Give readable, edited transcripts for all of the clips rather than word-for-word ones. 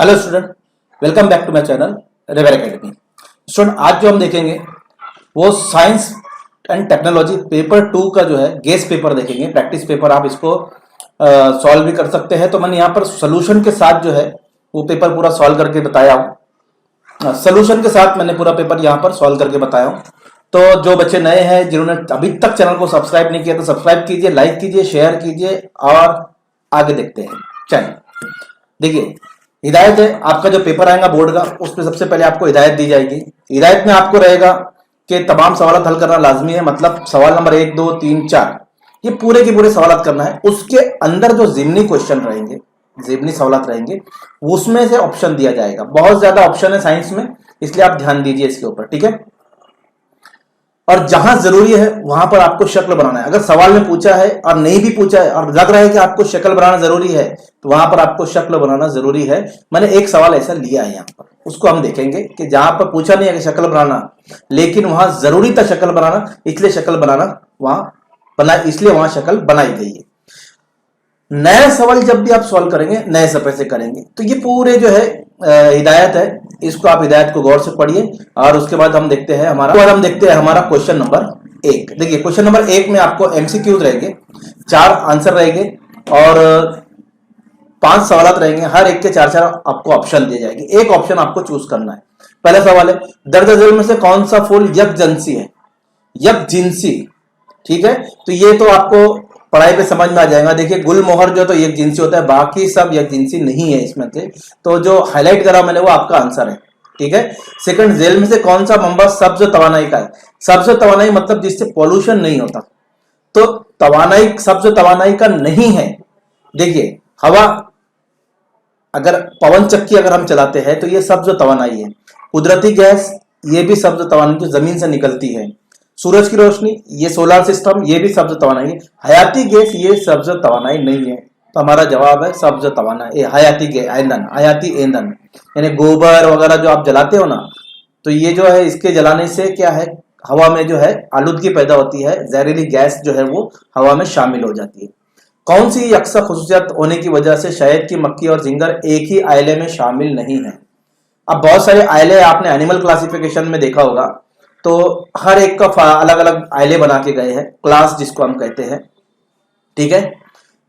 Hello student, welcome back to my channel रेवेर academy. Student, आज जो हम देखेंगे वो साइंस एंड टेक्नोलॉजी पेपर 2 का जो है गेस पेपर देखेंगे। प्रैक्टिस पेपर आप इसको सॉल्व भी कर सकते हैं। तो मैंने यहाँ पर सोल्यूशन के साथ जो है वो पेपर पूरा सॉल्व करके बताया हूँ। सोल्यूशन के साथ मैंने पूरा पेपर यहाँ पर सॉल्व करके बताया हूँ। तो जो बच्चे नए हैं, जिन्होंने अभी तक चैनल को सब्सक्राइब नहीं किया, तो सब्सक्राइब कीजिए, लाइक कीजिए, शेयर कीजिए और आगे देखते हैं। चलिए देखिए, हिदायत है। आपका जो पेपर आएगा बोर्ड का, उसमें सबसे पहले आपको हिदायत दी जाएगी। हिदायत में आपको रहेगा कि तमाम सवाल हल करना लाजमी है। मतलब सवाल नंबर 1, 2, 3, 4 ये पूरे के पूरे सवाल करना है। उसके अंदर जो जिमनी क्वेश्चन रहेंगे, जिमनी सवाल रहेंगे, उसमें से ऑप्शन दिया जाएगा। बहुत ज्यादा ऑप्शन है साइंस में, इसलिए आप ध्यान दीजिए इसके ऊपर, ठीक है। और जहां जरूरी है वहां पर आपको शक्ल बनाना है। अगर सवाल में पूछा है और नहीं भी पूछा है और लग रहा है कि आपको शक्ल बनाना जरूरी है, तो वहां पर आपको शक्ल बनाना जरूरी है। मैंने एक सवाल ऐसा लिया है यहाँ पर, उसको हम देखेंगे कि जहां पर पूछा नहीं है कि शक्ल बनाना, लेकिन वहां जरूरी था शक्ल बनाना, इसलिए शक्ल बनाना वहां बना, इसलिए वहां शक्ल बनाई गई है। नया सवाल जब भी आप सॉल्व करेंगे नए सफे से करेंगे। तो ये पूरे जो है हिदायत है, इसको आप हिदायत को गौर से पढ़िए। और उसके बाद हम देखते हैं हमारा क्वेश्चन नंबर 1। देखिए, क्वेश्चन नंबर 1 में आपको एमसीक्यूज रहेंगे, 4 आंसर रहेंगे और 5 सवाल रहेंगे। हर एक के 4-4 आपको ऑप्शन दिए जाएंगे। एक ऑप्शन आपको चूज करना है। पहला सवाल है, दर्ज झेल में से कौन सा फूल यकजिनसी है? यकजिनसी, ठीक है। तो ये तो आपको पढ़ाई पे समझ में आ जाएगा। देखिए, गुलमोहर जो तो एक जिनसी होता है, बाकी सब एक जिनसी नहीं है इसमें से। तो जो हाईलाइट करा मैंने वो आपका आंसर है, ठीक है। सेकंड, जेल में से कौन सा मंबा सब्ज तवानाई का है? सब्ज तवानाई मतलब जिससे पॉल्यूशन नहीं होता। तो तवानाई सब्ज तवानाई का नहीं है। देखिए, हवा अगर पवन चक्की अगर हम चलाते हैं तो ये सब्ज तवानाई है। कुदरती गैस ये भी सब्ज तवानाई जो जमीन से निकलती है। सूरज की रोशनी ये सोलर सिस्टम, ये भी सब्ज तवानाई है। हयाती गैस ये सब्ज तवानाई नहीं है। तो हमारा जवाब है सब्ज तवानाई, हयाती ईंधन, हयाती ईंधन यानी गोबर वगैरह जो आप जलाते हो ना, तो ये जो है इसके जलाने से क्या है, हवा में जो है आलूदगी पैदा होती है, जहरीली गैस जो है वो हवा में शामिल हो जाती है। कौन सी अक्सर खुसूसियत होने की वजह से शहद की मक्खी और झिंगर एक ही आइले में शामिल नहीं है? अब बहुत सारे आइले आपने एनिमल क्लासिफिकेशन में देखा होगा, तो हर एक का अलग अलग आइले बना के गए हैं, क्लास जिसको हम कहते हैं, ठीक है।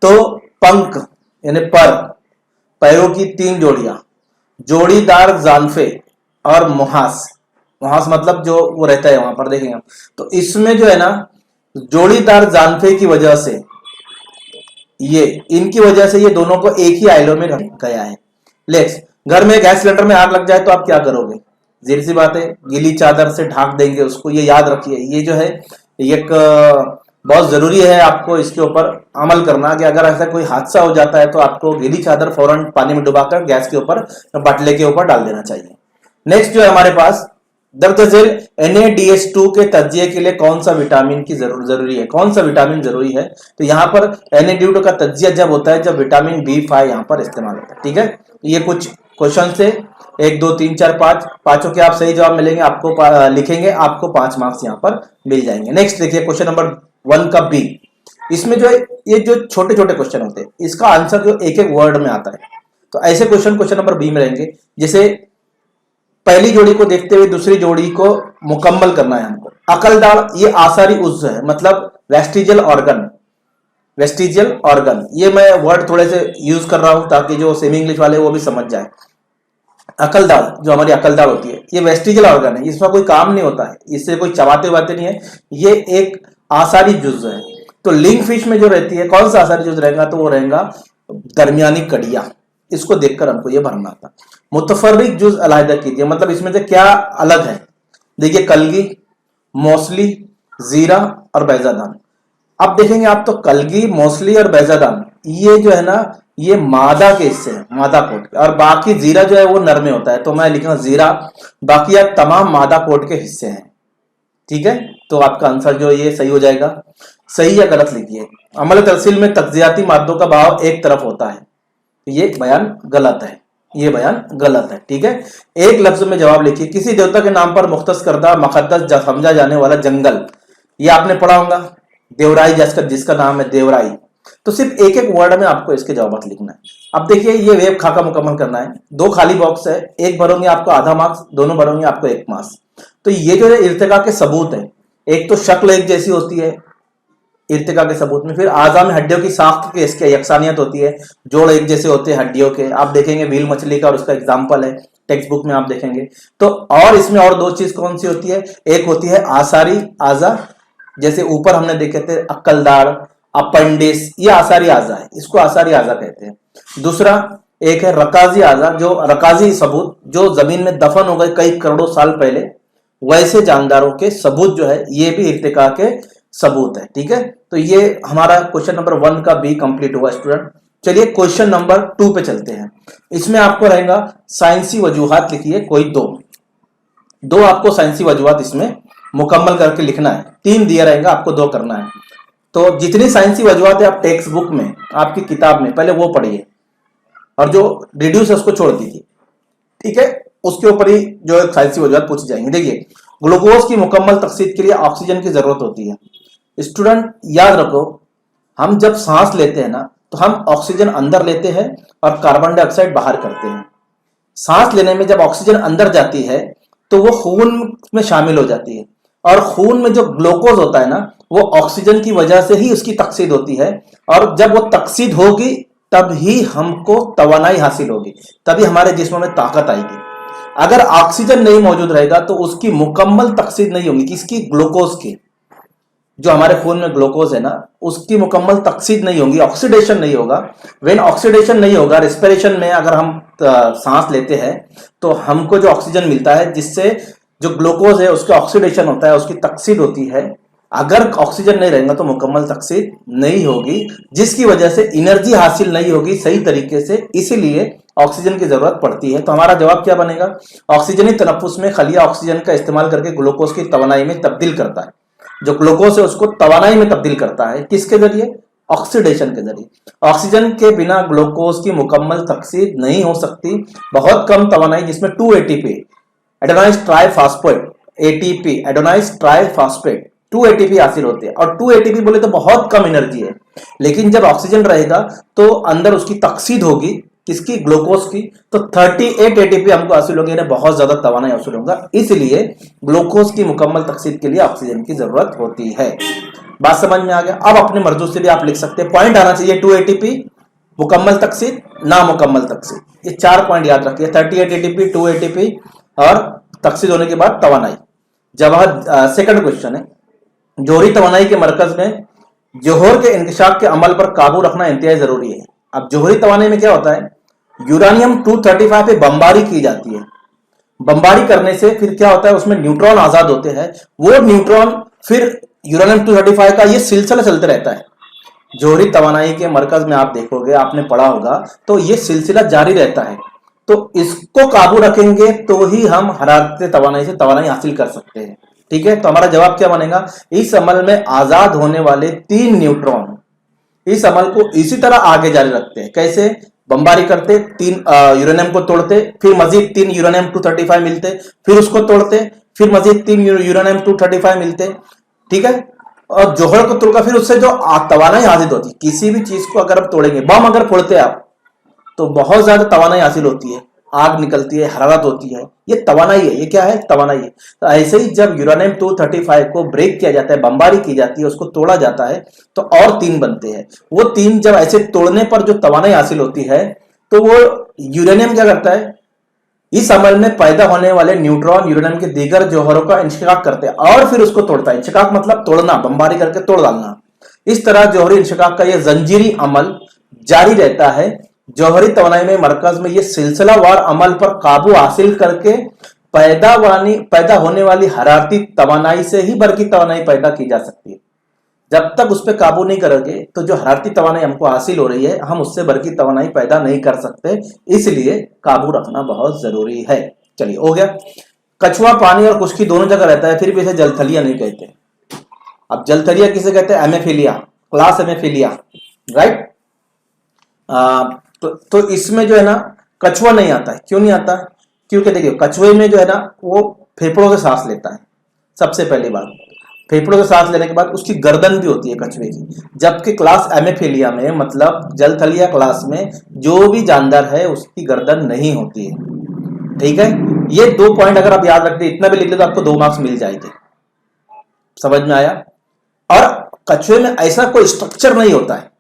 तो पंख यानी पर, पैरों की 3 जोड़ियां, जोड़ीदार जानफे और मुहास, मुहास मतलब जो वो रहता है वहां पर, देखेंगे हम। तो इसमें जो है ना, जोड़ीदार जानफे की वजह से इनकी वजह से ये दोनों को एक ही आइलों में रखा गया है। लेट्स, घर में गैस सिलेंडर में आग लग जाए तो आप क्या करोगे? जाहिर सी बात है, गीली चादर से ढक देंगे उसको। ये याद रखिए, ये जो है एक बहुत जरूरी है आपको इसके ऊपर अमल करना कि अगर ऐसा कोई हादसा हो जाता है तो आपको गीली चादर फौरन पानी में डुबाकर गैस के ऊपर, बाटले के ऊपर डाल देना चाहिए। नेक्स्ट जो है हमारे पास, दर्ज झेल NaDH2 के तजिए के लिए कौन सा विटामिन की जरूरी है? कौन सा विटामिन जरूरी है? तो यहाँ पर NaDH2 का तजिया जब होता है जब विटामिन B5 यहाँ पर इस्तेमाल होता है, ठीक है। ये कुछ क्वेश्चन से 1, 2, 3, 4, 5 पांचों के आप सही जवाब मिलेंगे, आपको लिखेंगे, आपको 5 मार्क्स यहाँ पर मिल जाएंगे। नेक्स्ट देखिए, क्वेश्चन नंबर 1 का B। इसमें जो है ये जो छोटे छोटे क्वेश्चन होते हैं, इसका आंसर जो एक एक वर्ड में आता है। तो ऐसे क्वेश्चन नंबर B में रहेंगे। जैसे पहली जोड़ी को देखते हुए दूसरी जोड़ी को मुकम्मल करना है हमको। अकलदार ये आसारी उज्व है, मतलब वेस्टिजियल ऑर्गन, वेस्टिजियल ऑर्गन। ये मैं वर्ड थोड़े से यूज कर रहा हूं ताकि जो सेमी इंग्लिश वाले वो भी समझ जाए। अकलदार, जो हमारी अकलदार होती है, ये वेस्टिजियल ऑर्गन है, इसमें कोई काम नहीं होता है, इससे कोई चबाते वाते नहीं है, ये एक आसारी जुज है। तो लिंग फिश में जो रहती है, कौन सा आसारी जुज रहेगा? तो वो रहेगा दरमियानी कड़िया। इसको देखकर हमको ये भरना था। मुतफर्रिक जुज अलहदा कीजिए, मतलब इसमें से क्या अलग है? देखिए, कलगी, मौसली, जीरा और बैजादान। अब देखेंगे आप, तो कलगी, मौसली और बैजादान ये जो है ना, ये मादा के हिस्से हैं, मादा कोट के, और बाकी जीरा जो है वो नर में होता है। तो मैं लिखूंगा जीरा, बाकी आप तमाम मादा कोट के हिस्से हैं, ठीक है। तो आपका आंसर जो ये सही हो जाएगा। सही या गलत लिखिए। अमल तफसील में तज्जियाती मादों का भाव एक तरफ होता है, ये बयान गलत है, ये बयान गलत है, ठीक है। एक लफ्ज में जवाब लिखिए। किसी देवता के नाम पर मुख्तस करदा मुकद्दस समझा जाने वाला जंगल, ये आपने पढ़ा होगा, देवराई, जिसका नाम है देवराई। तो सिर्फ एक एक वर्ड में आपको इसके जवाब लिखना है। अब देखिए ये वेब खाका मुकम्मल करना है, 2 खाली बॉक्स है, एक भरोगे आपको आधा मार्क्स, दोनों भरोगे आपको 1 मार्क्स। तो ये जो है इर्तिका के सबूत है, एक तो शक्ल एक जैसी होती है इर्तिका के सबूत में, फिर आजा में हड्डियों की साख्त की इसकी यकसानियत होती है, जोड़ एक जैसे होते हैं हड्डियों के, आप देखेंगे व्हील मछली का और उसका एग्जाम्पल है टेक्स्ट बुक में आप देखेंगे। तो और इसमें और 2 चीज कौन सी होती है, एक होती है आसारी आजा, जैसे ऊपर हमने देखे थे अक्कलदार, अपेंडिस, ये आसारी आजा है, इसको आसारी आजा कहते हैं। दूसरा एक है रकाजी आजा, जो रकाजी सबूत, जो जमीन में दफन हो गए कई करोड़ों साल पहले, वैसे जानदारों के सबूत जो है ये भी इर्तिका के सबूत है। ठीक है, तो ये हमारा क्वेश्चन नंबर 1 का भी कंप्लीट हुआ स्टूडेंट। चलिए क्वेश्चन नंबर 2 पे चलते हैं। इसमें आपको रहेगा साइंसी वजूहात लिखिए कोई दो आपको साइंसी वजूहात इसमें मुकम्मल करके लिखना है, 3 दिया रहेगा आपको 2 करना है। तो जितनी साइंसी वजूहात है आप टेक्स्ट बुक में आपकी किताब में पहले वो पढ़िए, और जो रिड्यूस है उसको छोड़ दीजिए। ठीक है, उसके ऊपर ही जो है साइंसी वजूहात पूछी जाएंगी। देखिए ग्लूकोज की मुकम्मल तकसीद के लिए ऑक्सीजन की जरूरत होती है। स्टूडेंट याद रखो, हम जब सांस लेते हैं ना तो हम ऑक्सीजन अंदर लेते हैं और कार्बन डाइऑक्साइड बाहर करते हैं। सांस लेने में जब ऑक्सीजन अंदर जाती है तो वो खून में शामिल हो जाती है, और खून में जो ग्लूकोज होता है ना वो ऑक्सीजन की वजह से ही उसकी तकसीद होती है, और जब वो तकसीद होगी तब ही हमको तवानाई हासिल होगी, तभी हमारे जिस्म में ताकत आएगी। अगर ऑक्सीजन नहीं मौजूद रहेगा तो उसकी मुकम्मल तकसीद नहीं होगी, किसकी, ग्लूकोज की, जो हमारे खून में ग्लूकोज है ना उसकी मुकम्मल तकसीद नहीं होगी, ऑक्सीडेशन नहीं होगा। व्हेन ऑक्सीडेशन नहीं होगा, रेस्पिरेशन में अगर हम सांस लेते हैं तो हमको जो ऑक्सीजन मिलता है जिससे जो ग्लूकोज है उसका ऑक्सीडेशन होता है, उसकी तकसीद होती है। अगर ऑक्सीजन नहीं रहेगा तो मुकम्मल तकसीद नहीं होगी, जिसकी वजह से एनर्जी हासिल नहीं होगी सही तरीके से, इसीलिए ऑक्सीजन की जरूरत पड़ती है। तो हमारा जवाब क्या बनेगा, ऑक्सीजनी तनफ्फुस में खलिया ऑक्सीजन का इस्तेमाल करके ग्लूकोज की तवानाई में तब्दील करता है, जो ग्लूकोज है उसको तवानाई में तब्दील करता है, किसके जरिए, ऑक्सीडेशन के जरिए। ऑक्सीजन के बिना ग्लूकोज की मुकम्मल तकसीद नहीं हो सकती। बहुत कम तवानाई जिसमें 2 ATP adenosine triphosphate, ATP adenosine triphosphate 2 ATP हासिल होते हैं, और 2 ATP बोले तो बहुत कम एनर्जी है, लेकिन जब ऑक्सीजन रहेगा तो अंदर उसकी तकसीद होगी, किसकी, ग्लूकोज की, तो 38 ATP हमको हासिल होगी, बहुत ज्यादा तवानाई हासिल होगा, इसलिए ग्लूकोज की मुकम्मल तकसीद के लिए ऑक्सीजन की जरूरत होती है। बात समझ में आ गया। अब अपने मर्जी से भी आप लिख सकते हैं, पॉइंट आना चाहिए 2 ATP, मुकम्मल तकसीद, ना मुकम्मल तकसीद, ये 4 पॉइंट याद रखिए, 38 ATP, 2 ATP और तकसीद होने के बाद तवानाई। जवाब सेकंड क्वेश्चन है, जोहरी तवानाई के मरकज में जोहर के इंकशाफ के अमल पर काबू रखना इंतहाई जरूरी है। अब जोहरी तवानाई में क्या होता है, यूरानियम 235 पे बमबारी की जाती है। बमबारी करने से फिर क्या होता है, उसमें न्यूट्रॉन आजाद होते हैं, वो न्यूट्रॉन फिर यूरानियम 235 का ये सिलसिला चलते रहता है। जोहरी तवानाई के मरकज में आप देखोगे, आपने पढ़ा होगा, तो ये सिलसिला जारी रहता है। तो इसको काबू रखेंगे तो ही हम हरारत तवानाई से तवानाई हासिल कर सकते हैं। ठीक है, तो हमारा जवाब क्या बनेगा, इस अमल में आजाद होने वाले 3 न्यूट्रॉन इस अमल को इसी तरह आगे जारी रखते हैं। कैसे, बमबारी करते, 3 यूरेनियम को तोड़ते, फिर मजीद 3 यूरेनियम 235 मिलते, फिर उसको तोड़ते, फिर मजीद 3 यूरेनियम 235 मिलते। ठीक है, और जोहर को तोड़कर फिर उससे जो तवानाई हासिल होती है, किसी भी चीज को अगर आप तोड़ेंगे, बम अगर फोड़ते आप तो बहुत ज्यादा तवानाई हासिल होती है, आग निकलती है, हरारत होती है, ये तवानाई है। ये क्या है, तवानाई है। तो ऐसे ही जब यूरेनियम 235 को ब्रेक किया जाता है, बमबारी की जाती है, उसको तोड़ा जाता है, तो और 3 बनते हैं। वो 3 जब ऐसे तोड़ने पर जो तवानाई हासिल होती है, तो वो यूरेनियम क्या करता है, इस अमल में पैदा होने वाले न्यूट्रॉन यूरेनियम के दीगर जौहरों का इंशिकाक करते हैं और फिर उसको तोड़ता है। इंशिकाक मतलब तोड़ना, बमबारी करके तोड़ डालना। इस तरह जौहरी इंशिकाक का यह जंजीरी अमल जारी रहता है। जौहरी तवानाई में मरकज में यह सिलसिलावार अमल पर काबू हासिल करके पैदा होने वाली हरारती तवानाई से ही बरकी तवानाई पैदा की जा सकती है। जब तक उस पर काबू नहीं करोगे तो जो हरारती तवानाई हमको हासिल हो रही है, हम उससे बरकी तवानाई पैदा नहीं कर सकते, इसलिए काबू रखना बहुत जरूरी है। चलिए, हो गया। कछुआ पानी और खुश्की दोनों जगह रहता है, फिर भी इसे जलथलिया नहीं कहते। अब जलथलिया किसे कहते हैं, एमेफिलिया, क्लास एमेफिलिया, राइट। तो इसमें जो है ना कछुआ नहीं आता है। क्यों नहीं आता, क्योंकि देखिए कछुए में जो है ना वो फेफड़ों से सांस लेता है, सबसे पहली बात। फेफड़ों से सांस लेने के बाद उसकी गर्दन भी होती है कछुए की, जबकि क्लास एमेफेलिया में मतलब जलथलिया क्लास में जो भी जानदार है उसकी गर्दन नहीं होती है। ठीक है, ये 2 पॉइंट अगर आप याद रखते इतना भी लिख ले तो आपको 2 मार्क्स मिल जाएंगे। समझ में आया? और कछुए में ऐसा कोई स्ट्रक्चर नहीं होता है,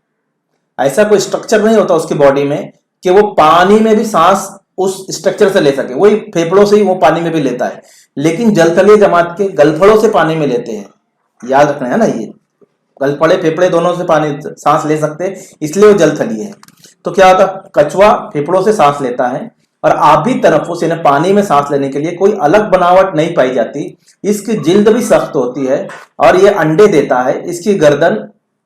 ऐसा कोई स्ट्रक्चर नहीं होता उसकी बॉडी में कि वो पानी में भी सांस उस स्ट्रक्चर से ले सके, वही फेफड़ों से ही वो पानी में भी लेता है, लेकिन जलथलीय जमात के गलफड़ों से पानी में लेते हैं। याद रखना है ना, ये गलफड़े फेफड़े दोनों से पानी सांस ले सकते हैं, इसलिए वो जलथलीय है। तो क्या होता, कछुआ फेफड़ों से सांस लेता है और आभी तनफुस यानी पानी में सांस लेने के लिए कोई अलग बनावट नहीं पाई जाती। इसकी जिल्द भी सख्त होती है और ये अंडे देता है, इसकी गर्दन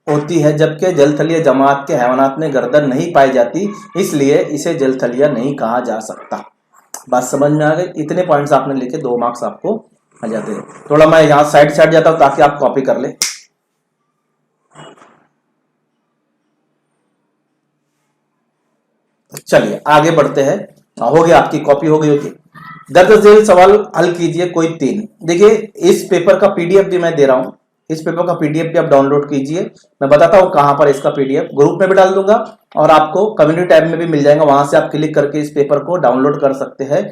होती है, जबकि जलथलीय जमात के हैवानात में गर्दन नहीं पाई जाती, इसलिए इसे जलथलिया नहीं कहा जा सकता। बात समझ में आ गई? इतने पॉइंट्स आपने लिखे, 2 मार्क्स आपको आ जाते हैं। थोड़ा मैं यहां साइड जाता हूं ताकि आप कॉपी कर ले। चलिए आगे बढ़ते हैं। हो गया, आपकी कॉपी हो गई होगी। दर्ज झेल सवाल हल कीजिए कोई 3। देखिए इस पेपर का पीडीएफ भी मैं दे रहा हूं, इस पेपर का पीडीएफ भी आप डाउनलोड कीजिए। मैं बताता हूं कहां पर इसका पीडीएफ, ग्रुप में भी डाल दूंगा और आपको कम्युनिटी टैब में भी मिल जाएगा, वहां से आप क्लिक करके इस पेपर को डाउनलोड कर सकते हैं।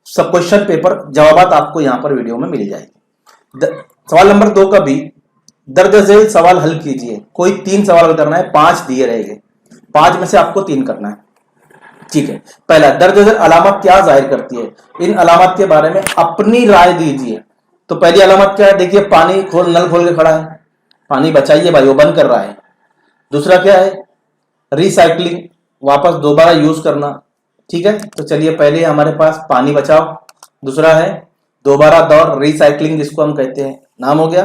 सब क्वेश्चन पेपर जवाब आपको यहां पर वीडियो में मिल जाएगी। सवाल नंबर 2 का भी दर्ज झेल सवाल हल कीजिए, कोई 3 सवाल करना है, 5 दिए रहेंगे, 5 में से आपको 3 करना है। ठीक है, पहला दर्ज झेल अलामत क्या जाहिर करती है, इन अलामत के बारे में अपनी राय दीजिए। तो पहली अलामत क्या है, देखिए पानी नल खोल के खड़ा है, पानी बचाइए भाई, वो बंद कर रहा है। दूसरा क्या है, रिसाइकलिंग, वापस दोबारा यूज करना। ठीक है, तो चलिए पहले हमारे पास पानी बचाओ, दूसरा है दोबारा दौर, रिसाइकलिंग जिसको हम कहते हैं, नाम हो गया।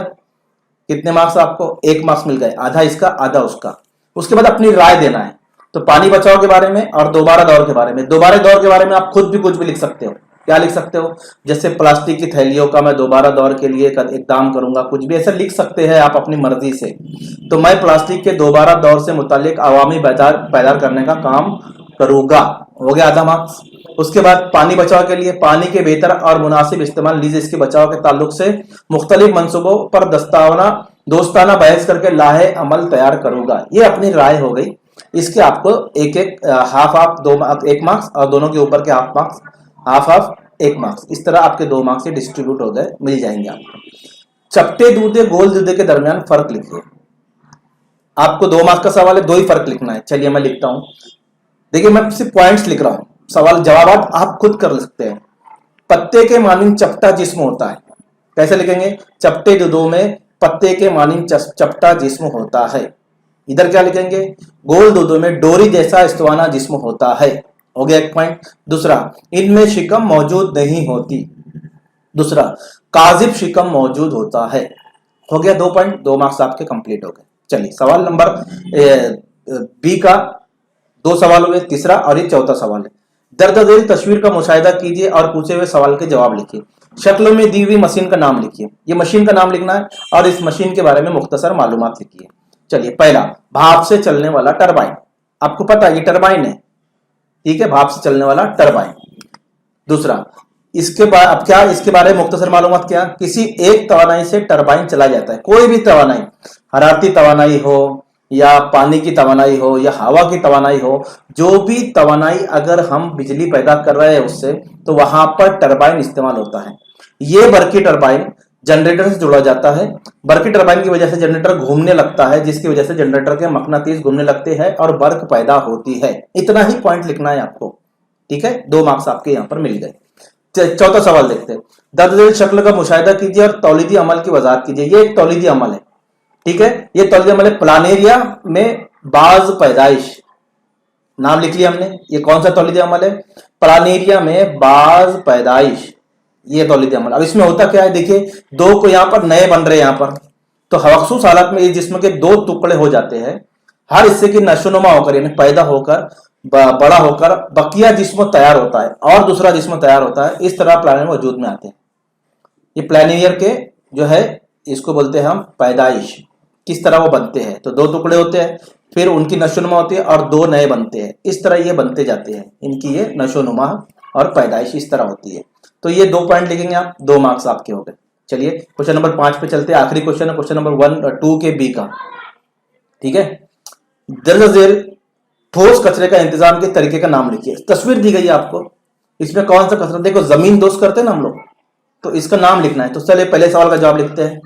कितने मार्क्स आपको? 1 मार्क्स मिल गए, आधा इसका आधा उसका। उसके बाद अपनी राय देना है, तो पानी बचाओ के बारे में और दोबारा दौर के बारे में। दोबारा दौर के बारे में आप खुद भी कुछ भी लिख सकते हो। क्या लिख सकते हो? जैसे प्लास्टिक की थैलियों का मैं दोबारा दौर के लिए इकदाम करूंगा, कुछ भी ऐसा लिख सकते हैं आप अपनी मर्जी से। तो मैं प्लास्टिक के दोबारा दौर से मुतालिक अवामी बाजार पैदा करने का काम करूंगा, हो गया आधा मार्क्स। उसके बाद पानी बचाव के लिए पानी के बेहतर और मुनासिब इस्तेमाल लीजिए, इसके बचाव के ताल्लुक से मुख्तलिफ मंसूबों पर दोस्ताना बहस करके लाहे अमल तैयार करूंगा। ये अपनी राय हो गई। इसके आपको एक हाफ 1 मार्क्स और दोनों के ऊपर के हाफ 1 मार्क्स, इस तरह आपके 2 मार्क्स से डिस्ट्रीब्यूट हो गए, मिल जाएंगे आपको। चपटे दूधे गोल दूधे के दरमियान फर्क लिखिए। आपको 2 मार्क्स का सवाल है, 2 ही फर्क लिखना है। चलिए मैं लिखता हूं, देखिए मैं सिर्फ पॉइंट्स लिख रहा हूं, सवाल जवाब आप खुद कर सकते हैं। पत्ते के मानिंद चपटा जिस्म होता है, कैसे लिखेंगे? चपटे दूधों में पत्ते के मानिंद चपटा जिस्म होता है। इधर क्या लिखेंगे? गोल दूधों में डोरी जैसा इस्तवाना जिस्म होता है, हो गया 1 पॉइंट। दूसरा, इनमें शिकम मौजूद नहीं होती। दूसरा, काजिब शिकम मौजूद होता है, हो गया 2 पॉइंट, 2 मार्क्स आपके कंप्लीट हो गए। चलिए सवाल नंबर बी का 2 सवाल हुए, तीसरा और ये चौथा सवाल है। दर्ज झेल तस्वीर का मुशाहिदा कीजिए और पूछे हुए सवाल के जवाब लिखिए। शक्ल में दी हुई मशीन का नाम लिखिए, ये मशीन का नाम लिखना है और इस मशीन के बारे में मुख्तसर मालूमात लिखिए। चलिए पहला, भाप से चलने वाला टरबाइन, आपको पता है ये टरबाइन है, ठीक है, भाप से चलने वाला टरबाइन। दूसरा, इसके बाद अब क्या, इसके बारे में मुख्तसर मालूमात क्या, किसी एक तवानाई से टरबाइन चला जाता है, कोई भी तवानाई, हरारती तवानाई हो या पानी की तवानाई हो या हवा की तवानाई हो, जो भी तवानाई अगर हम बिजली पैदा कर रहे हैं उससे, तो वहां पर टरबाइन इस्तेमाल होता है। ये बरकी टरबाइन जनरेटर से जुड़ा जाता है, बरकी टरबाइन की वजह से जनरेटर घूमने लगता है, जिसकी वजह से जनरेटर के मकनातीस घूमने लगते हैं और बर्क पैदा होती है। इतना ही पॉइंट लिखना है आपको, ठीक है, 2 मार्क्स आपके यहां पर मिल गए। चौथा सवाल देखते हैं। दर्ज झेल शक्ल का मुशाहिदा कीजिए और तौलीदी अमल की वजाहत कीजिए। ये एक तौलीदी अमल है, ठीक है, ये तौलीदी अमल है। प्लानेरिया में बाज पैदाइश, नाम लिख लिया हमने, ये कौन सा तौलीदी अमल है? प्लानेरिया में बाज पैदाइश, ये तौलीदी अमल। अब इसमें होता क्या है, देखिए 2 को यहां पर नए बन रहे हैं यहां पर, तो मखसूस हालत में इस जिस्म के 2 टुकड़े हो जाते हैं, हर हिस्से की नशोनुमा होकर यानी पैदा होकर बड़ा होकर बकिया जिस्म तैयार होता है और दूसरा जिस्म तैयार होता है। इस तरह प्लानेट वजूद में आते हैं। ये प्लानेरियर के जो है इसको बोलते हैं हम पैदाइश। किस तरह वो बनते हैं, तो 2 टुकड़े होते हैं, फिर उनकी नशोनुमा होती है और 2 नए बनते हैं, इस तरह ये बनते जाते हैं, इनकी ये नशोनुमा और पैदाइश इस तरह होती है। तो ये 2 पॉइंट लिखेंगे आप, 2 मार्क्स आपके हो गए। चलिए क्वेश्चन नंबर 5 पे चलते हैं। आखिरी क्वेश्चन है क्वेश्चन नंबर 2 के बी का। ठीक है, दरअसल झेल ठोस कचरे का इंतजाम के तरीके का नाम लिखिए। तस्वीर दी गई है आपको, इसमें कौन सा कचरा, देखो जमीन दोस्त करते हैं ना हम लोग, तो इसका नाम लिखना है। तो चलिए पहले सवाल का जवाब लिखते हैं।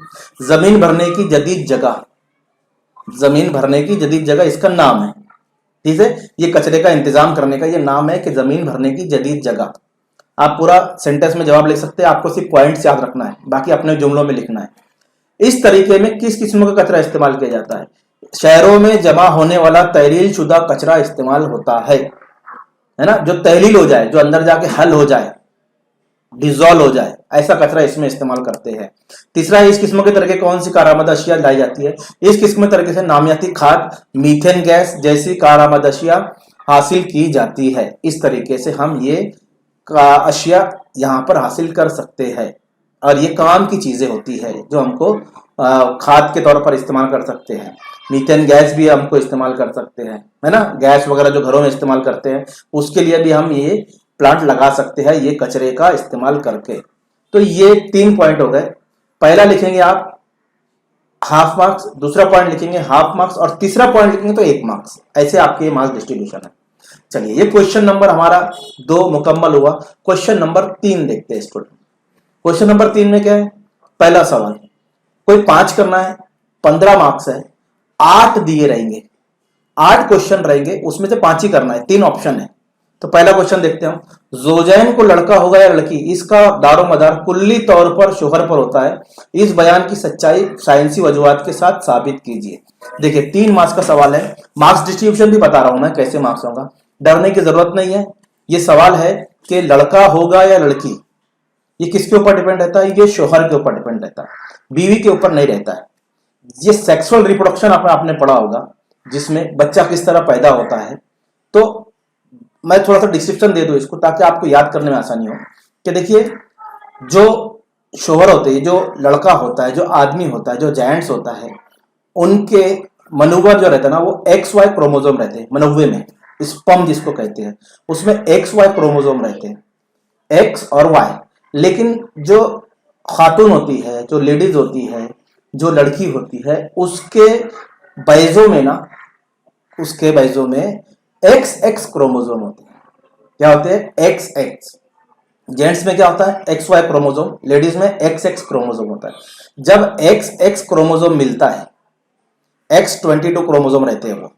जमीन भरने की जदीद जगह, जमीन भरने की जदीद जगह इसका नाम है। ठीक है, ये कचरे का इंतजाम करने का ये नाम है कि जमीन भरने की जदीद जगह। आप पूरा सेंटेंस में जवाब लिख सकते हैं, आपको सिर्फ पॉइंट्स याद रखना है, बाकी अपने जुमलों में लिखना है। इस तरीके में किस किस्म का कचरा इस्तेमाल किया जाता है? शहरों में जमा होने वाला तहलील शुदा कचरा इस्तेमाल होता है ना, जो तहलील हो जाए, जो अंदर जाके हल हो जाए, डिजोल्व हो जाए, ऐसा कचरा इसमें इस्तेमाल करते हैं। तीसरा है, इस किस्म के तरीके कौन सी कारामद अशिया लाई जाती है? इस किस्म के तरीके से नामियाती खाद, मीथेन गैस जैसी कारामद अशिया हासिल की जाती है। इस तरीके से हम ये अशिया यहाँ पर हासिल कर सकते हैं, और ये काम की चीजें होती है जो हमको खाद के तौर पर इस्तेमाल कर सकते हैं। मीथेन गैस भी हमको इस्तेमाल कर सकते हैं, है ना, गैस वगैरह जो घरों में इस्तेमाल करते हैं उसके लिए भी हम ये प्लांट लगा सकते हैं ये कचरे का इस्तेमाल करके। तो ये 3 पॉइंट हो गए। पहला लिखेंगे आप हाफ मार्क्स, दूसरा पॉइंट लिखेंगे हाफ मार्क्स, और तीसरा पॉइंट लिखेंगे तो 1 मार्क्स। ऐसे आपके मार्क्स डिस्ट्रीब्यूशन है। चलिए ये क्वेश्चन नंबर हमारा 2 मुकम्मल हुआ। क्वेश्चन नंबर 3 देखते हैं स्टूडेंट। क्वेश्चन नंबर 3 में क्या है? पहला सवाल, कोई 5 करना है, 15 मार्क्स है, 8 दिए रहेंगे, 8 क्वेश्चन रहेंगे, उसमें से 5 ही करना है, 3 ऑप्शन है। तो पहला क्वेश्चन देखते हैं हम। जोजैन को लड़का होगा या लड़की, इसका दारोमदार कुल्ली तौर पर शोहर पर होता है। इस बयान की सच्चाई साइंसी वजूहात के साथ साबित कीजिए। देखिए 3 मार्क्स का सवाल है। मार्क्स डिस्ट्रीब्यूशन भी बता रहा हूं मैं कैसे मार्क्स होगा, डरने की जरूरत नहीं है। ये सवाल है कि लड़का होगा या लड़की, ये किसके ऊपर डिपेंड रहता है? ये शोहर के ऊपर डिपेंड रहता है, बीवी के ऊपर नहीं रहता है। ये सेक्सुअल रिप्रोडक्शन आपने पढ़ा होगा, जिसमें बच्चा किस तरह पैदा होता है। तो मैं थोड़ा सा डिस्क्रिप्शन दे दूं इसको ताकि आपको याद करने में आसानी हो। कि देखिए जो शोहर होते हैं, जो लड़का होता है, जो आदमी होता है, जो जेंट्स होता है, उनके मनोवर जो रहता है ना, वो XY क्रोमोसोम रहते हैं। मनोवे में स्पर्म जिसको कहते हैं, उसमें XY क्रोमोसोम रहते हैं, X और Y। लेकिन जो खातून होती है, जो लेडीज होती है, जो लड़की होती है, उसके बैजों में ना, उसके बैजों में XX क्रोमोसोम होते हैं। क्या होते हैं? XX। जेंट्स में क्या होता है? XY क्रोमोसोम, लेडीज में XX क्रोमोसोम होता है। जब XX क्रोमोसोम मिलता है, X22 क्रोमोसोम रहते हैं वो,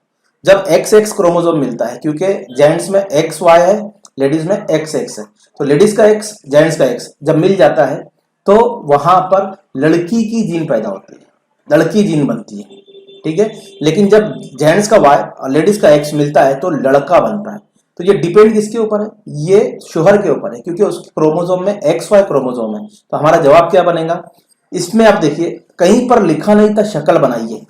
जब XX क्रोमोसोम मिलता है, क्योंकि जेंट्स में XY है, लेडीज में XX है, तो लेडीज का X, जेंट्स का X जब मिल जाता है तो वहां पर लड़की की जीन पैदा होती है, लड़की जीन बनती है। ठीक है, लेकिन जब जेंट्स का Y और लेडीज का X मिलता है तो लड़का बनता है। तो ये डिपेंड किसके ऊपर है? ये शोहर के ऊपर है, क्योंकि उसके क्रोमोसोम में XY क्रोमोसोम है। तो हमारा जवाब क्या बनेगा? इसमें आप देखिए कहीं पर लिखा नहीं था शक्ल बनाइए,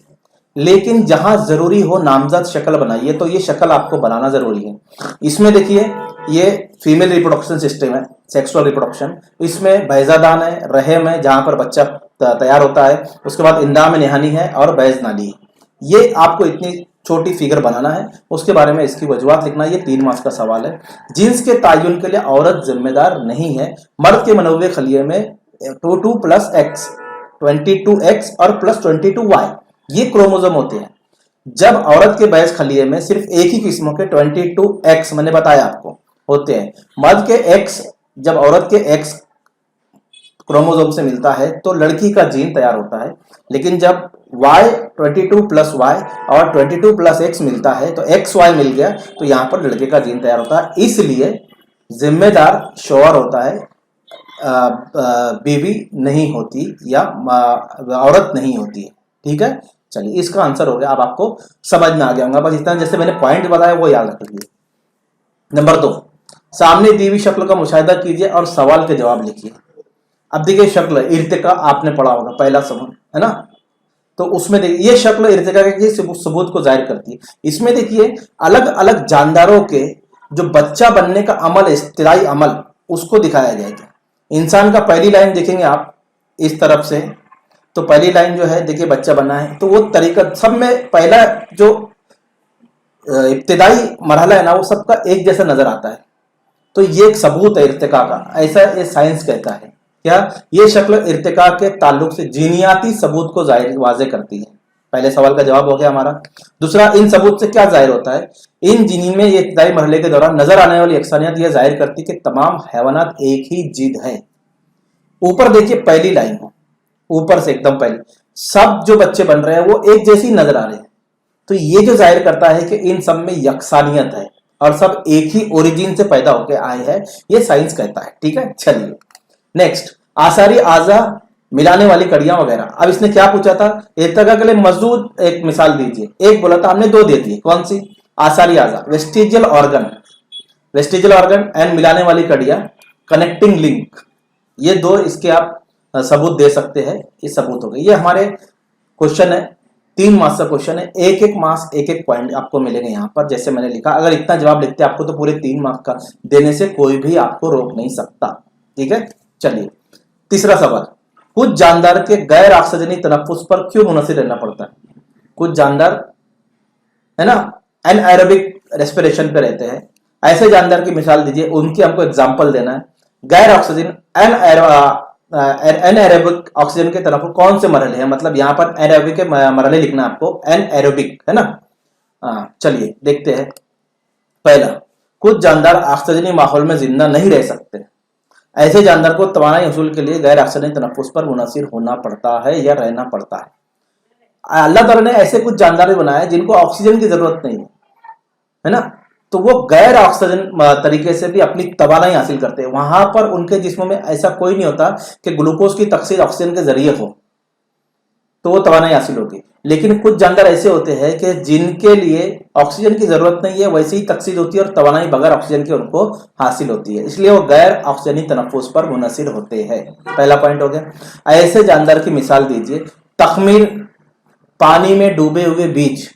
लेकिन जहां जरूरी हो नामजद शक्ल बनाइए, तो ये शक्ल आपको बनाना जरूरी है। इसमें देखिए ये फीमेल रिप्रोडक्शन सिस्टम है, सेक्सुअल रिप्रोडक्शन। इसमें बैजादान है, रहम है जहां पर बच्चा तैयार होता है, उसके बाद इंदाम निहानी है और बैज नाली है। ये आपको इतनी छोटी फिगर बनाना है, उसके बारे में इसकी वजूहत लिखना है। ये 3 मार्क्स का सवाल है। जिन्स के तयन के लिए औरत जिम्मेदार नहीं है। मर्द के मनोवे खलिये में 22 प्लस X, 22X और प्लस 22Y ये क्रोमोसोम होते हैं। जब औरत के बैज खलिये में सिर्फ एक ही किस्म के 22X मैंने बताया आपको होते हैं। मर्द के X, जब औरत के X क्रोमोसोम से मिलता है तो लड़की का जीन तैयार होता है। लेकिन जब Y 22 प्लस Y और 22 प्लस X मिलता है तो XY मिल गया, तो यहाँ पर लड़के का जीन तैयार होता है। इसलिए जिम्मेदार शोहर होता है, बीवी नहीं होती या औरत नहीं होती है। ठीक है, चलिए इसका आंसर हो गया। अब आपको समझ में आ गया होगा, बस इतना जैसे मैंने पॉइंट बताया वो याद रख लीजिए। नंबर 2, सामने दी हुई शक्ल का मुशाहिदा कीजिए और सवाल के जवाब लिखिए। अब देखिए शक्ल इर्तिका आपने पढ़ा होगा, पहला सबूत है ना, तो उसमें देखिए ये शक्ल इर्तिका के सबूत को जाहिर करती है। इसमें देखिए अलग अलग जानदारों के जो बच्चा बनने का अमल, इब्तिदाई अमल, उसको दिखाया जाएगा। इंसान का पहली लाइन देखेंगे आप इस तरफ से, तो पहली लाइन जो है देखिए बच्चा बना है, तो वो तरीका सब में पहला जो इब्तिदाई मरहला है ना, वो सबका एक जैसा नजर आता है। तो ये एक सबूत है इर्तिका का, ऐसा ये साइंस कहता है। क्या ये शक्ल इर्तिका के ताल्लुक से जीनियाती सबूत को जाहिर वाजे करती है। पहले सवाल का जवाब हो गया हमारा। दूसरा, इन सबूत से क्या जाहिर होता है? इन जीनी में ये इब्तदाई मरहले के दौरान नजर आने वाली यकसानियत यह जाहिर करती है कि तमाम हैवानात एक ही जिद है। ऊपर देखिए पहली लाइन है, ऊपर से एकदम पहले सब जो बच्चे बन रहे हैं वो एक जैसी नजर आ रहे हैं, तो ये जो जाहिर करता है कि इन सब में यकसानियत है और सब एक ही ओरिजिन से पैदा होकर आए हैं, ये साइंस कहता है। ठीक है, चलिए नेक्स्ट, आसारी आजा मिलाने वाली कड़ियां वगैरह। अब इसने क्या पूछा था? इर्तिका के लिए मौजूद एक मिसाल दीजिए। एक बोला था हमने, दो दे दिए। कौन सी? आसारी आजा, vestigial organ, vestigial organ and मिलाने वाली कड़ियां, कनेक्टिंग लिंक, ये दो इसके आप सबूत दे सकते हैं। ये सबूत हो गए। ये हमारे क्वेश्चन है, 3 मार्क्स का क्वेश्चन है, एक एक मार्क्स एक एक पॉइंट आपको मिलेंगे यहाँ पर। जैसे मैंने लिखा, अगर इतना जवाब लिखते आपको तो पूरे 3 मार्क्स का देने से कोई भी आपको रोक नहीं सकता। ठीक है, चलिए तीसरा सवाल, कुछ जानदार के गैर ऑक्सीजनी तनफ्फुस पर क्यों मुनसिर रहना पड़ता है? कुछ जानदार है ना एनएरोबिक रेस्पिरेशन पे रहते हैं, ऐसे जानदार की मिसाल दीजिए, उनकी हमको एग्जांपल देना है। गैर ऑक्सीजन एनएरोबिक ऑक्सीजन के तरफ कौन से मरहले हैं? मतलब यहाँ पर एनएरोबिक के मरहले लिखना आपको, एनएरोबिक है ना। चलिए देखते हैं। पहला, कुछ जानदार ऑक्सीजनी माहौल में जिंदा नहीं रह सकते, ऐसे जानदार को तवानाई हसूल के लिए गैर ऑक्सीजनी तनफ्फुस पर मुनसिर होना पड़ता है या रहना पड़ता है। अल्लाह ताला ने ऐसे कुछ जानदार भी बनाए जिनको ऑक्सीजन की जरूरत नहीं है ना, तो वो गैर ऑक्सीजन तरीके से भी अपनी तवानाई हासिल करते हैं। वहां पर उनके जिस्मों में ऐसा कोई नहीं होता कि ग्लूकोज की तकसीर ऑक्सीजन के जरिए हो तो वो तवानाई हासिल होगी। लेकिन कुछ जानदार ऐसे होते हैं कि जिनके लिए ऑक्सीजन की जरूरत नहीं है, वैसे ही तकसीर होती है और तवानाई बगैर ऑक्सीजन के उनको हासिल होती है, इसलिए वो गैर ऑक्सीजनी तनफ्फुस पर मुनसिर होते हैं। पहला पॉइंट हो गया। ऐसे जानदार की मिसाल दीजिए। तखमीर, पानी में डूबे हुए बीज,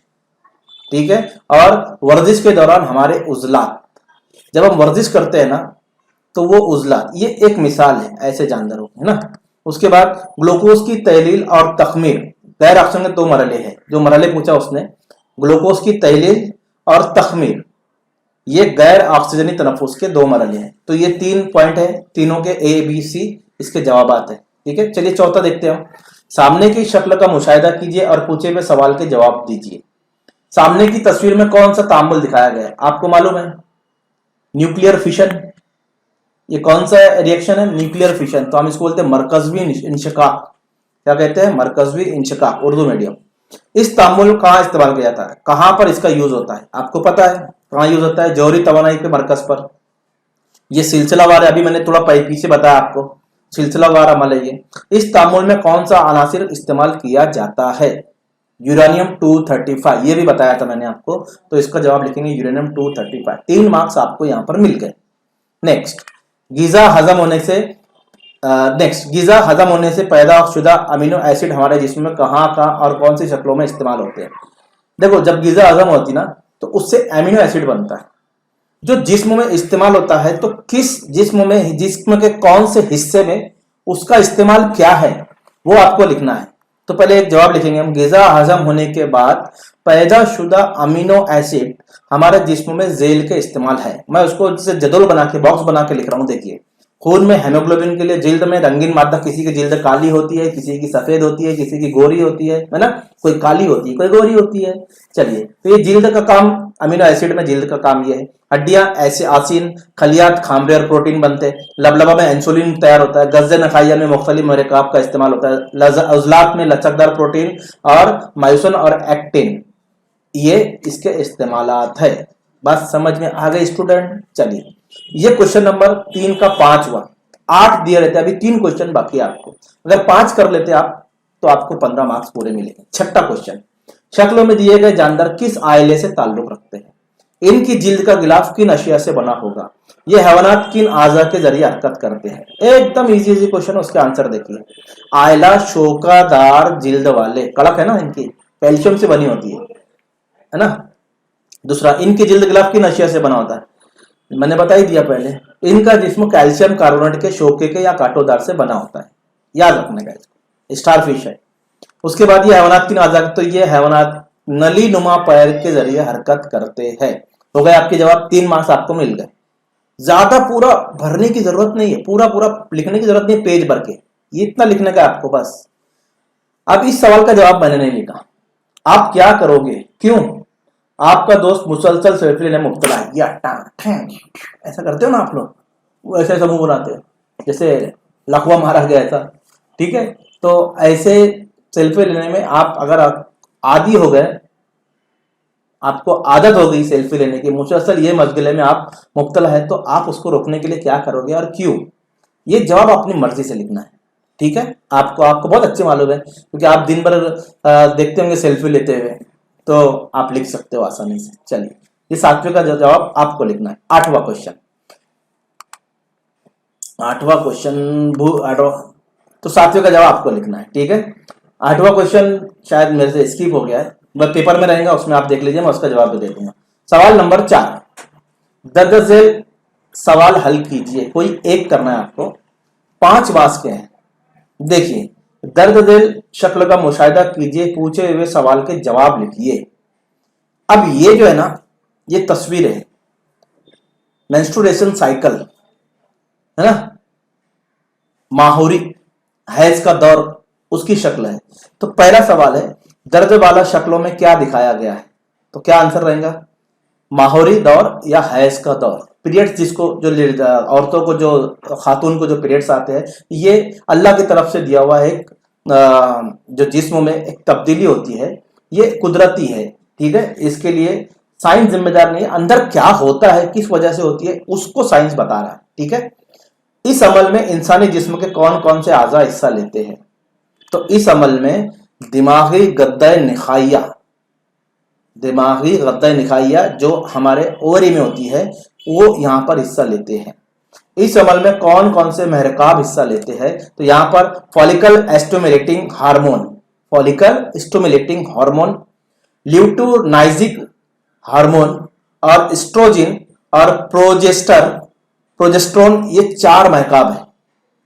ठीक है, और वर्जिश के दौरान हमारे उजलात, जब हम वर्जिश करते हैं ना तो वो उजलात, ये एक मिसाल है ऐसे जानदारों की, है ना। उसके बाद ग्लूकोज की तहलील और तखमीर, गैर ऑक्सीजन के 2 मरहले हैं, जो मरहले पूछा उसने, ग्लूकोज की तहलील और तखमीर, ये गैर ऑक्सीजनी तनफ्फुस के 2 मरहले हैं। तो ये 3 पॉइंट है, तीनों के ए बी सी इसके जवाबात है। ठीक है, चलिए चौथा देखते हैं। सामने की शक्ल का मुशाहिदा कीजिए और पूछे हुए सवाल के जवाब दीजिए। सामने की तस्वीर में कौन सा तामुल दिखाया गया है? आपको मालूम है, न्यूक्लियर फिशन। ये कौन सा रिएक्शन है? Nuclear fission. तो हम इसको बोलते हैं मरकजवी इंशिकाक। क्या कहते हैं? मरकजवी इंशिकाक, उर्दू मीडियम। इस तामुल कहाँ इस्तेमाल किया जाता है? कहां पर इसका यूज होता है? आपको पता है कहां यूज होता है? जौहरी तवानाई के मरकज पर। ये सिलसिलावार, अभी मैंने थोड़ा पीछे बताया आपको, सिलसिलावार अमल है ये। इस तामुल में कौन सा अनासिर इस्तेमाल किया जाता है? यूरेनियम 235, ये भी बताया था मैंने आपको, तो इसका जवाब लिखेंगे यूरेनियम 235। 3 मार्क्स आपको यहां पर मिल गए। नेक्स्ट, गीजा हजम होने से पैदा शुदा अमीनो एसिड हमारे जिस्म में कहाँ और कौन सी शक्लों में इस्तेमाल होते हैं? देखो, जब गीजा हजम होती ना तो उससे अमीनो एसिड बनता है, जो जिस्म में इस्तेमाल होता है। तो किस जिस्म के कौन से हिस्से में उसका इस्तेमाल क्या है वो आपको लिखना है। तो पहले एक जवाब लिखेंगे हम, गीजा हजम होने के बाद पैदा शुदा अमीनो एसिड हमारे जिस्म में जेल के इस्तेमाल है। मैं उसको जदोल बना के, बॉक्स बना के लिख रहा हूं। देखिए, खून में हेमोग्लोबिन के लिए जिल्द में रंगीन मादा, किसी की जिल्द काली होती है, किसी की सफेद होती है, किसी की गोरी होती है ना, कोई काली होती है, कोई गोरी होती है। चलिए, तो ये जिल्द का काम, अमीनो एसिड में जिल्द का काम ये है। हड्डियां ऐसे आसीन, खलियात खामरे और प्रोटीन बनते हैं। लबलबा में इंसुलिन तैयार होता है। गज़े नखाइया में मुख्तलिफ मरकाब का इस्तेमाल होता है। उजलात में लचकदार प्रोटीन और मायोसिन और एक्टिन, ये इसके इस्तेमालात है। बात समझ में आ गई स्टूडेंट? चलिए, ये क्वेश्चन नंबर 3 का 5वां। 8 दिए रहते, अभी 3 क्वेश्चन बाकी है आपको। अगर 5 कर लेते आप तो आपको 15 मार्क्स पूरे मिलेंगे। 6ठा क्वेश्चन, शक्लों में दिए गए जानदार किस आइले से ताल्लुक रखते हैं? इनकी जिल्द का गिलाफ किन अशिया से बना होगा? ये हैवानात किन आजा के जरिए हरकत करते हैं? एकदम इजी क्वेश्चन, उसके आंसर देखिए। आयला शोकादार जिल्द वाले, कड़क है ना, इनकी कैल्शियम से बनी होती है ना। दूसरा, इनकी जिल्द गिलाफ किन अशिया से बना होता है? मैंने बता ही दिया पहले, इनका जिस्म कैल्शियम कार्बोनेट के शोके के या कांटोदार से बना होता है, याद रखने का, इसको स्टारफिश है। उसके बाद ये हैवानात किन आजा, तो ये हैवानात नली नुमा पैर के जरिए हरकत करते हैं। हो गए आपके जवाब, 3 मार्क्स आपको मिल गए। ज्यादा पूरा भरने की जरूरत नहीं है, पूरा पूरा लिखने की जरूरत नहीं है पेज भर के, ये इतना लिखने का आपको बस। अब इस सवाल का जवाब मैंने नहीं लिखा, आप क्या करोगे, क्यों? आपका दोस्त मुसलसल सेल्फी लेने में मुब्तला है, या ऐसा करते हो ना आप लोग, वो ऐसे ऐसा मुंह बनाते हो जैसे लकवा मारा गया ऐसा, ठीक है? तो ऐसे सेल्फी लेने में आप अगर आदी हो गए, आपको आदत हो गई सेल्फी लेने की, मुसलसल ये मशगले में आप मुब्तला है, तो आप उसको रोकने के लिए क्या करोगे और क्यों? ये जवाब अपनी मर्जी से लिखना है, ठीक है? आपको बहुत अच्छे मालूम है क्योंकि आप दिन भर देखते होंगे सेल्फी लेते हुए, तो आप लिख सकते हो आसानी से। चलिए, ये 7वें का जवाब आपको लिखना है। 8वां क्वेश्चन, तो 7वें का जवाब आपको लिखना है, ठीक है? 8वां क्वेश्चन शायद मेरे से स्किप हो गया है, वह पेपर में रहेगा, उसमें आप देख लीजिए, मैं उसका जवाब भी दे दूंगा। सवाल नंबर 4, दर्ज झेल सवाल हल कीजिए, कोई एक करना है आपको, 5 वाक्य हैं। देखिए, दर्ज झेल शक्ल का मुशाहिदा कीजिए, पूछे हुए सवाल के जवाब लिखिए। अब ये जो है ना, ये तस्वीर है, मेंस्ट्रुएशन साइकिल है ना, माहौरी हैज का दौर, उसकी शक्ल है। तो पहला सवाल है, दर्ज वाला शक्लों में क्या दिखाया गया है? तो क्या आंसर रहेगा? माहौरी दौर या हैज का दौर। पीरियड्स जिसको, जो औरतों को, जो खातून को जो पीरियड्स आते हैं, ये अल्लाह की तरफ से दिया हुआ एक जो जिस्म में एक तब्दीली होती है, ये कुदरती है, ठीक है? इसके लिए साइंस जिम्मेदार नहीं है, अंदर क्या होता है, किस वजह से होती है, उसको साइंस बता रहा है, ठीक है? इस अमल में इंसानी जिस्म के कौन कौन से आज़ा हिस्सा लेते हैं? तो इस अमल में दिमागी गद्दा निखाइया जो हमारे ओवरी में होती है, वो यहाँ पर हिस्सा लेते हैं। इस अमल में कौन कौन से महरकाब हिस्सा लेते हैं? तो यहाँ पर फॉलिकल स्टिमुलेटिंग हार्मोन, ल्यूटिनाइजिक हार्मोन और एस्ट्रोजन और प्रोजेस्टेरोन, ये 4 महकाब है।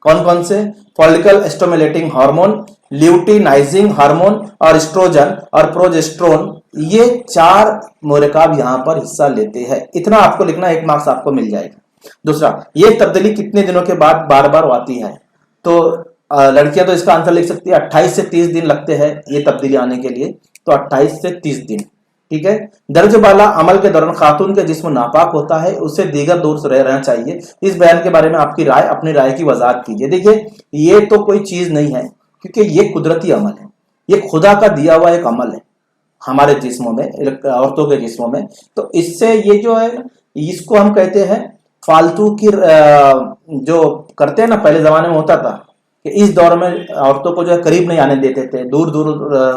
कौन कौन से? Follicle stimulating hormone, luteinizing hormone और एस्ट्रोजन और प्रोजेस्टेरोन, ये 4 महकाब यहाँ पर हिस्सा लेते हैं। इतना आपको लिखना, 1 मार्क्स आपको मिल जाएगा। दूसरा, ये तब्दीली कितने दिनों के बाद बार बार आती है? तो लड़कियां तो इसका आंसर लिख सकती है, 28 से 30 दिन लगते हैं ये तब्दीली आने के लिए, तो 28 से 30 दिन, ठीक है? दर्ज वाला अमल के दौरान खातून का जिस्म नापाक होता है, उससे दीगर दूर से रहना चाहिए। इस बयान के बारे में आपकी राय, अपनी राय की वजाहत कीजिए। देखिए, ये तो कोई चीज नहीं है, क्योंकि ये कुदरती अमल है, ये खुदा का दिया हुआ एक अमल है हमारे जिस्मों में, औरतों के जिस्मों में। तो इससे ये जो है, इसको हम कहते हैं फालतू की, जो करते हैं ना, पहले जमाने में होता था कि इस दौर में औरतों को जो है करीब नहीं आने देते थे, दूर दूर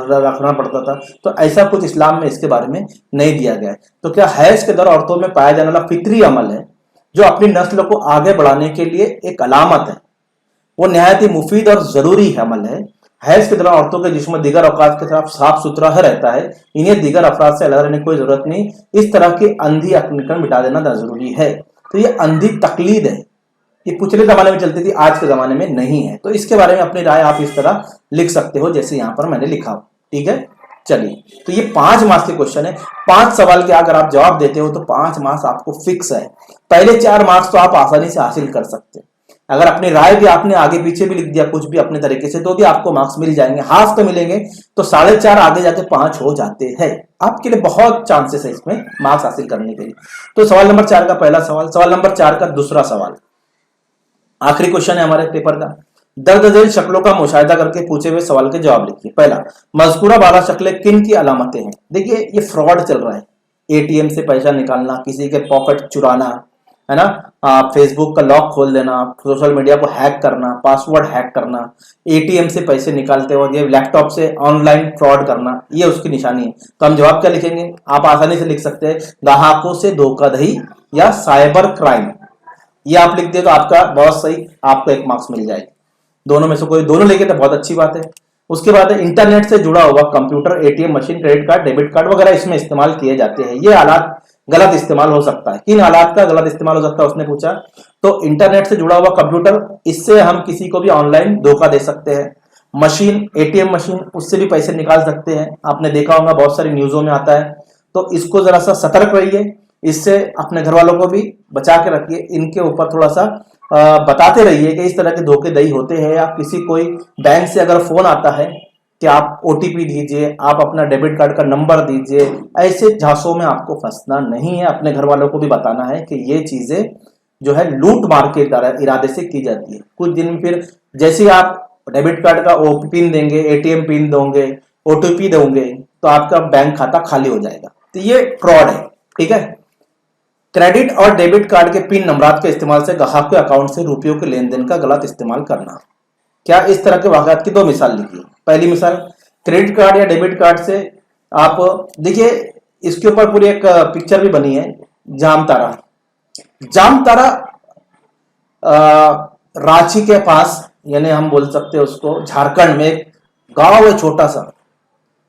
रखना पड़ता था। तो ऐसा कुछ इस्लाम में इसके बारे में नहीं दिया गया है। तो क्या हैज के दौरान औरतों में पाया जाने वाला फितरी अमल है, जो अपनी नस्ल को आगे बढ़ाने के लिए एक अलामत है, वो निहायत ही मुफीद और जरूरी अमल है। हैज के दौरान औरतों के जिस्म दीगर औकात के साथ साफ सुथरा रहता है, इन्हें दीगर अफराद से अलग रहने की कोई जरूरत नहीं। इस तरह की अंधी अकलीकरण मिटा देना जरूरी है। तो ये अंधी तकलीद है, ये पिछले जमाने में चलती थी, आज के जमाने में नहीं है। तो इसके बारे में अपनी राय आप इस तरह लिख सकते हो जैसे यहाँ पर मैंने लिखा, ठीक है? चलिए, तो ये 5 मार्क्स के क्वेश्चन है। 5 सवाल के अगर आप जवाब देते हो तो 5 मार्क्स आपको फिक्स है। पहले 4 मार्क्स तो आप आसानी से हासिल कर सकते हैं। अगर अपनी राय भी आपने आगे पीछे भी लिख दिया कुछ भी अपने तरीके से, तो भी आपको मार्क्स मिल जाएंगे। हाफ तो मिलेंगे, तो 4.5 आगे जाके 5 हो जाते हैं। आपके लिए बहुत चांसेस है इसमें मार्क्स हासिल करने के लिए। तो सवाल नंबर 4 का पहला सवाल। सवाल नंबर 4 का दूसरा सवाल, आखिरी क्वेश्चन है हमारे पेपर का। दर्ज झेल शक्लों का मुशाहिदा करके पूछे हुए सवाल के जवाब लिखिए। पहला, मज़कूरा 12 शक्लें किन की अलामतें हैं? देखिए, ये फ्रॉड चल रहा है। एटीएम से पैसा निकालना, किसी के पॉकेट चुराना, है ना, फेसबुक का लॉक खोल देना, सोशल मीडिया को हैक करना, पासवर्ड हैक करना, एटीएम से पैसे निकालते वक्त ये लैपटॉप से ऑनलाइन फ्रॉड करना, ये उसकी निशानी है। तो हम जवाब क्या लिखेंगे? आप आसानी से लिख सकते हैं, ग्राहकों से धोखाधड़ी या साइबर क्राइम। ये आप लिख दिए तो आपका बहुत सही, आपको 1 मार्क्स मिल जाएगा। दोनों में से कोई दोनों लेके तो बहुत अच्छी बात है। उसके बाद इंटरनेट से जुड़ा हुआ computer, ATM machine, credit card, debit card वगैरह इसमें इस्तेमाल किए जाते हैं। ये आलात गलत इस्तेमाल हो सकता है। किन आलात का गलत इस्तेमाल हो सकता है उसने पूछा। तो इंटरनेट से जुड़ा हुआ कंप्यूटर, इससे हम किसी को भी ऑनलाइन धोखा दे सकते हैं। मशीन, एटीएम मशीन, उससे भी पैसे निकाल सकते हैं। आपने देखा होगा बहुत सारी न्यूजों में आता है। तो इसको जरा सा सतर्क रहिए। इससे अपने घर वालों को भी बचा के रखिए। इनके ऊपर थोड़ा सा बताते रहिए कि इस तरह के धोखेधड़ी होते हैं। या किसी कोई बैंक से अगर फोन आता है कि आप ओटीपी दीजिए, आप अपना डेबिट कार्ड का नंबर दीजिए, ऐसे झांसों में आपको फंसना नहीं है। अपने घर वालों को भी बताना है कि ये चीजें जो है लूट मार के इरादे से की जाती है। कुछ दिन फिर जैसे आप डेबिट कार्ड का पिन देंगे, एटीएम पिन दोगे, ओटीपी दोगे, तो आपका बैंक खाता खाली हो जाएगा। तो ये फ्रॉड है, ठीक है। क्रेडिट और डेबिट कार्ड के पिन नंबरात के इस्तेमाल से ग्राहक के अकाउंट से रुपयों के लेन देन का गलत इस्तेमाल करना। क्या इस तरह के वाकयात की दो मिसाल लिखिए। पहली मिसाल, क्रेडिट कार्ड या डेबिट कार्ड से आप देखिए, इसके ऊपर पूरी एक पिक्चर भी बनी है। जामतारा, जामतारा रांची के पास, यानी हम बोल सकते हैं उसको झारखंड में एक गांव है छोटा सा।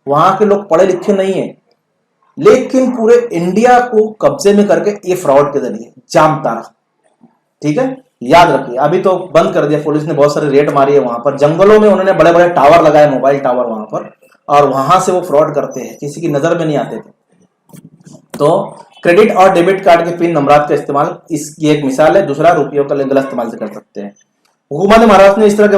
वहां के लोग पढ़े लिखे नहीं है, लेकिन पूरे इंडिया को कब्जे में करके ये फ्रॉड के जरिए जामतारा, ठीक है, याद रखिए। अभी तो बंद कर दिया, पुलिस ने बहुत सारी रेड मारी है वहां पर। जंगलों में उन्होंने बड़े बड़े टावर लगाए, मोबाइल टावर वहां पर, और वहां से वो फ्रॉड करते हैं, किसी की नजर में नहीं आते थे। तो क्रेडिट और डेबिट कार्ड के पिन नंबरात का इस्तेमाल इसकी एक मिसाल है। दूसरा, रुपयों का गलत इस्तेमाल से कर सकते हैं। हुकूमत महाराष्ट्र ने इस तरह के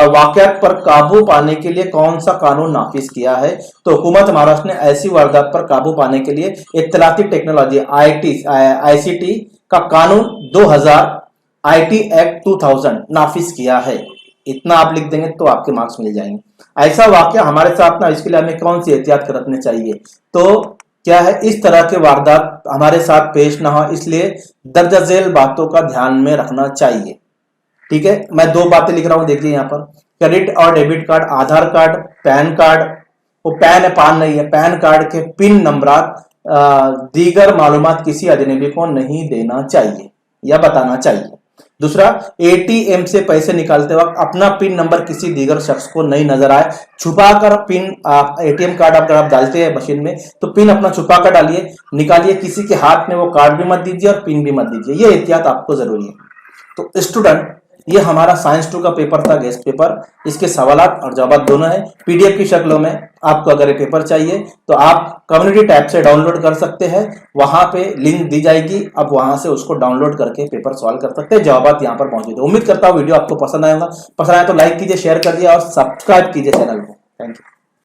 वाकयात पर काबू पाने के लिए कौन सा कानून नाफिज किया है? तो हुकूमत महाराष्ट्र ने ऐसी वारदात पर काबू पाने के लिए इत्तलाती टेक्नोलॉजी आईसीटी का कानून 2000 आईटी एक्ट 2000 नाफिज किया है। इतना आप लिख देंगे तो आपके मार्क्स मिल जाएंगे। ऐसा वाकया हमारे साथ ना, इसके लिए हमें कौन सी एहतियात रखनी चाहिए? तो क्या है, इस तरह के वारदात हमारे साथ पेश ना हो, इसलिए दर्ज झेल बातों का ध्यान में रखना चाहिए, ठीक है। मैं दो बातें लिख रहा हूं, देखिए यहाँ पर। क्रेडिट और डेबिट कार्ड, आधार कार्ड, पैन कार्ड, वो पैन है, पान नहीं है, पैन कार्ड के पिन नंबरात दीगर मालूमात किसी अजनबी को नहीं देना चाहिए या बताना चाहिए। दूसरा, एटीएम से पैसे निकालते वक्त अपना पिन नंबर किसी दीगर शख्स को नहीं नजर आए, छुपाकर पिन, एटीएम कार्ड अगर आप डालते हैं मशीन में तो पिन अपना छुपा कर डालिए, निकालिए। किसी के हाथ में वो कार्ड भी मत दीजिए और पिन भी मत दीजिए, ये एहतियात आपको जरूरी है। तो स्टूडेंट, ये हमारा साइंस 2 का पेपर था, गेस्ट पेपर। इसके सवालात और जवाब दोनों है पीडीएफ की शक्लों में। आपको अगर ये पेपर चाहिए तो आप कम्युनिटी टैब से डाउनलोड कर सकते हैं, वहां पे लिंक दी जाएगी, आप वहां से उसको डाउनलोड करके पेपर सॉल्व कर सकते हैं। जवाब यहाँ पर मौजूद है। उम्मीद करता हूँ वीडियो आपको पसंद आएगा। पसंद आया तो लाइक कीजिए, शेयर कर दिया और सब्सक्राइब कीजिए चैनल को। Thank you.